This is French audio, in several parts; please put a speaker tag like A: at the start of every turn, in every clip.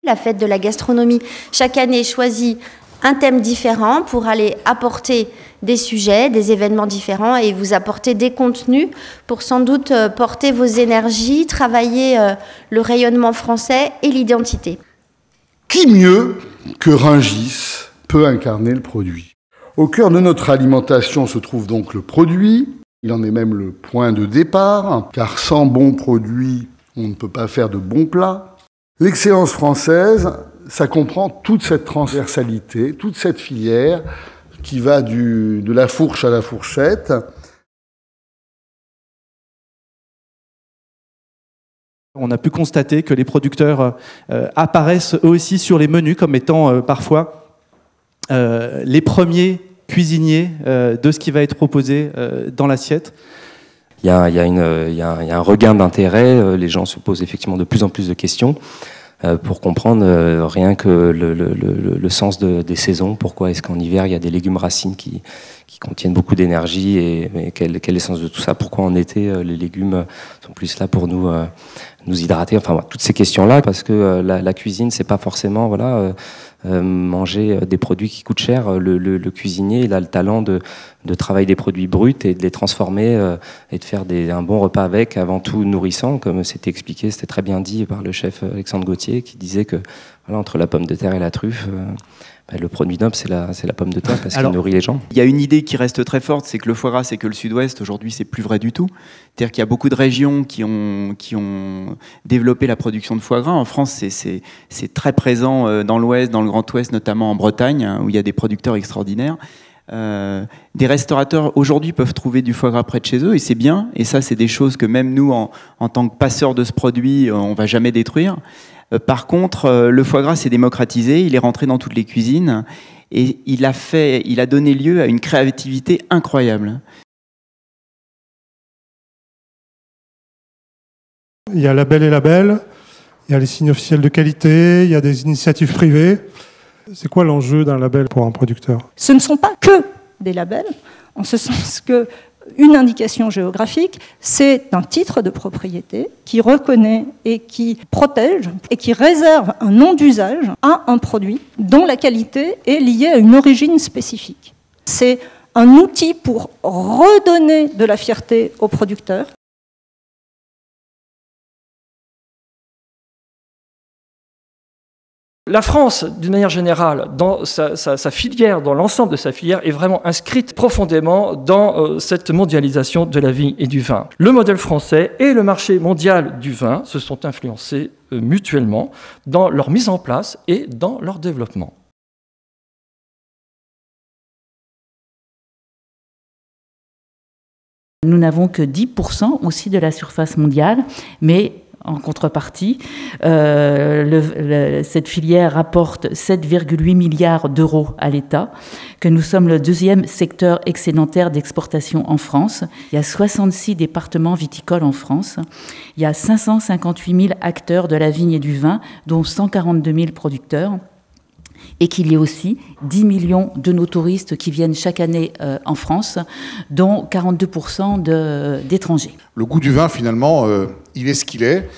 A: La fête de la gastronomie, chaque année, choisit un thème différent pour aller apporter des sujets, des événements différents et vous apporter des contenus pour sans doute porter vos énergies, travailler le rayonnement français et l'identité.
B: Qui mieux que Rungis peut incarner le produit? Au cœur de notre alimentation se trouve donc le produit. Il en est même le point de départ, car sans bons produits, on ne peut pas faire de bons plats. L'excellence française, ça comprend toute cette transversalité, toute cette filière qui va de la fourche à la fourchette.
C: On a pu constater que les producteurs apparaissent eux aussi sur les menus comme étant parfois les premiers cuisiniers de ce qui va être proposé dans l'assiette.
D: Il y a un regain d'intérêt, les gens se posent effectivement de plus en plus de questions pour comprendre rien que le sens des saisons. Pourquoi est-ce qu'en hiver il y a des légumes racines qui contiennent beaucoup d'énergie et quel est le sens de tout ça? Pourquoi en été les légumes sont plus là pour nous hydrater? Enfin voilà, toutes ces questions-là, parce que la cuisine c'est pas forcément manger des produits qui coûtent cher. Le cuisinier, il a le talent de travailler des produits bruts et de les transformer et de faire un bon repas avec, avant tout nourrissant, comme c'était expliqué, c'était très bien dit par le chef Alexandre Gauthier, qui disait que voilà, entre la pomme de terre et la truffe, le produit noble, c'est la pomme de terre parce qu'il nourrit les gens.
E: Il y a une idée qui reste très forte, c'est que le foie gras, c'est que le sud-ouest. Aujourd'hui, c'est plus vrai du tout. C'est-à-dire qu'il y a beaucoup de régions qui ont développé la production de foie gras. En France, c'est très présent dans l'ouest, dans le Grand Ouest, notamment en Bretagne, où il y a des producteurs extraordinaires. Des restaurateurs aujourd'hui peuvent trouver du foie gras près de chez eux, et c'est bien. Et ça, c'est des choses que même nous, en tant que passeurs de ce produit, on va jamais détruire. Par contre, le foie gras s'est démocratisé, il est rentré dans toutes les cuisines et il a donné lieu à une créativité incroyable.
F: Il y a label et label, il y a les signes officiels de qualité, il y a des initiatives privées. C'est quoi l'enjeu d'un label pour un producteur?
G: Ce ne sont pas que des labels, en ce sens que une indication géographique, c'est un titre de propriété qui reconnaît et qui protège et qui réserve un nom d'usage à un produit dont la qualité est liée à une origine spécifique. C'est un outil pour redonner de la fierté aux producteurs.
H: La France, d'une manière générale, dans sa filière, dans l'ensemble de sa filière, est vraiment inscrite profondément dans cette mondialisation de la vigne et du vin. Le modèle français et le marché mondial du vin se sont influencés mutuellement dans leur mise en place et dans leur développement.
I: Nous n'avons que 10% aussi de la surface mondiale, mais en contrepartie, cette filière rapporte 7,8 milliards d'euros à l'État, que nous sommes le deuxième secteur excédentaire d'exportation en France. Il y a 66 départements viticoles en France. Il y a 558 000 acteurs de la vigne et du vin, dont 142 000 producteurs. Et qu'il y ait aussi 10 millions de nos touristes qui viennent chaque année en France, dont 42% d'étrangers.
J: Le goût du vin, finalement, il est ce qu'il est.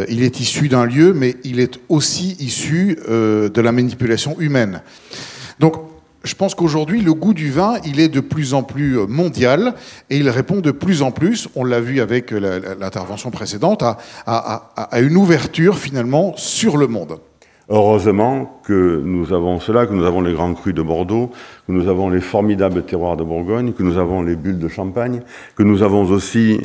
J: Il est issu d'un lieu, mais il est aussi issu de la manipulation humaine. Donc, je pense qu'aujourd'hui, le goût du vin, il est de plus en plus mondial et il répond de plus en plus, on l'a vu avec l'intervention précédente, à une ouverture, finalement, sur le monde.
K: Heureusement que nous avons cela, que nous avons les grands crus de Bordeaux, que nous avons les formidables terroirs de Bourgogne, que nous avons les bulles de Champagne, que nous avons aussi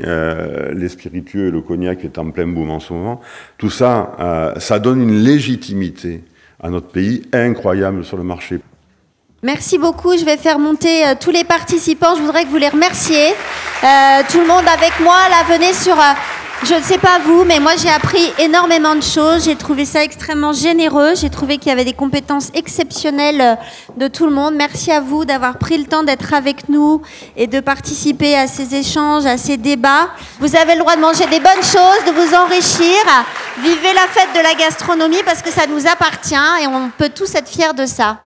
K: les spiritueux et le cognac qui est en plein boom en ce moment. Tout ça, ça donne une légitimité à notre pays incroyable sur le marché.
A: Merci beaucoup. Je vais faire monter tous les participants. Je voudrais que vous les remerciez. Tout le monde avec moi, là, venez sur... Je ne sais pas vous, mais moi j'ai appris énormément de choses. J'ai trouvé ça extrêmement généreux. J'ai trouvé qu'il y avait des compétences exceptionnelles de tout le monde. Merci à vous d'avoir pris le temps d'être avec nous et de participer à ces échanges, à ces débats. Vous avez le droit de manger des bonnes choses, de vous enrichir. Vivez la fête de la gastronomie parce que ça nous appartient et on peut tous être fiers de ça.